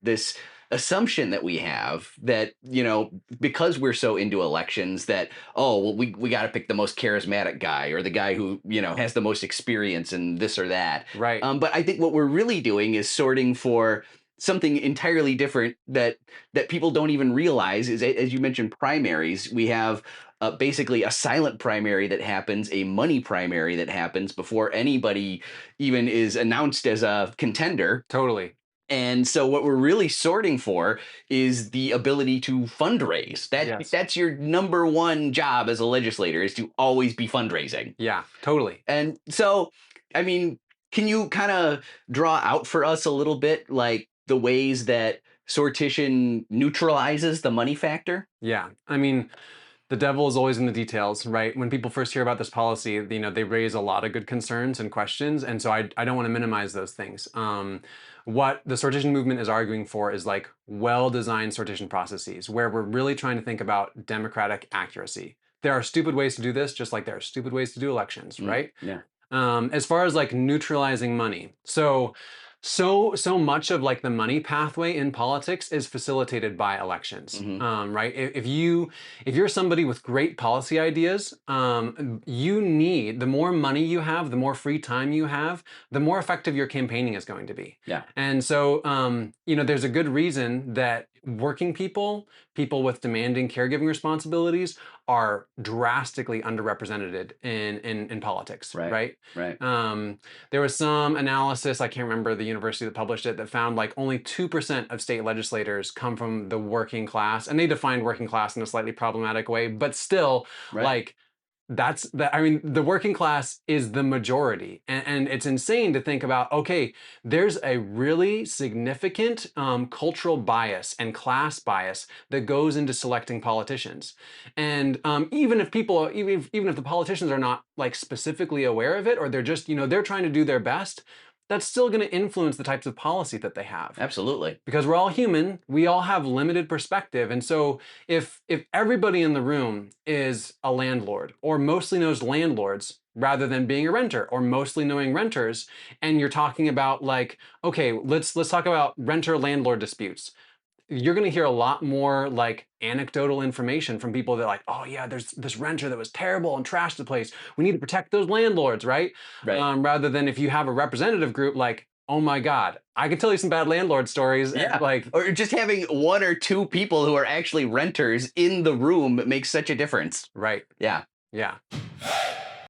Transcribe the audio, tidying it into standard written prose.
this assumption that we have that, because we're so into elections that, oh, well, we got to pick the most charismatic guy or the guy who, has the most experience in this or that. Right. But I think what we're really doing is sorting for something entirely different that people don't even realize is, as you mentioned, primaries. We have basically a silent primary that happens, a money primary that happens before anybody even is announced as a contender. Totally. And so what we're really sorting for is the ability to fundraise. Yes. That's your number one job as a legislator, is to always be fundraising. Yeah, totally. And so, I mean, can you kind of draw out for us a little bit like the ways that sortition neutralizes the money factor? Yeah. I mean, the devil is always in the details, right? When people first hear about this policy, they raise a lot of good concerns and questions. And so I don't want to minimize those things. What the sortition movement is arguing for is like well-designed sortition processes where we're really trying to think about democratic accuracy. There are stupid ways to do this, just like there are stupid ways to do elections, right? Yeah. As far as like neutralizing money. So much of like the money pathway in politics is facilitated by elections, Hmm. right? If you're somebody with great policy ideas, you need the more money you have, the more free time you have, the more effective your campaigning is going to be. Yeah. And so, there's a good reason that working people with demanding caregiving responsibilities are drastically underrepresented in politics, Right. right? Right. There was some analysis, I can't remember the university that published it, that found like only 2% of state legislators come from the working class. And they defined working class in a slightly problematic way, but still, Right. like, I mean, the working class is the majority. And it's insane to think about, okay, there's a really significant cultural bias and class bias that goes into selecting politicians. And even if the politicians are not like specifically aware of it, or they're just, they're trying to do their best, that's still going to influence the types of policy that they have, Absolutely. because we're all human, we all have limited perspective. And so if everybody in the room is a landlord or mostly knows landlords rather than being a renter or mostly knowing renters, and you're talking about like, okay, let's talk about renter landlord disputes, you're going to hear a lot more like anecdotal information from people that like, oh yeah, there's this renter that was terrible and trashed the place. We need to protect those landlords, right? Right. Rather than if you have a representative group like, oh my God, I can tell you some bad landlord stories. Yeah. Like, Or just having one or two people who are actually renters in the room makes such a difference. right. Yeah. Yeah.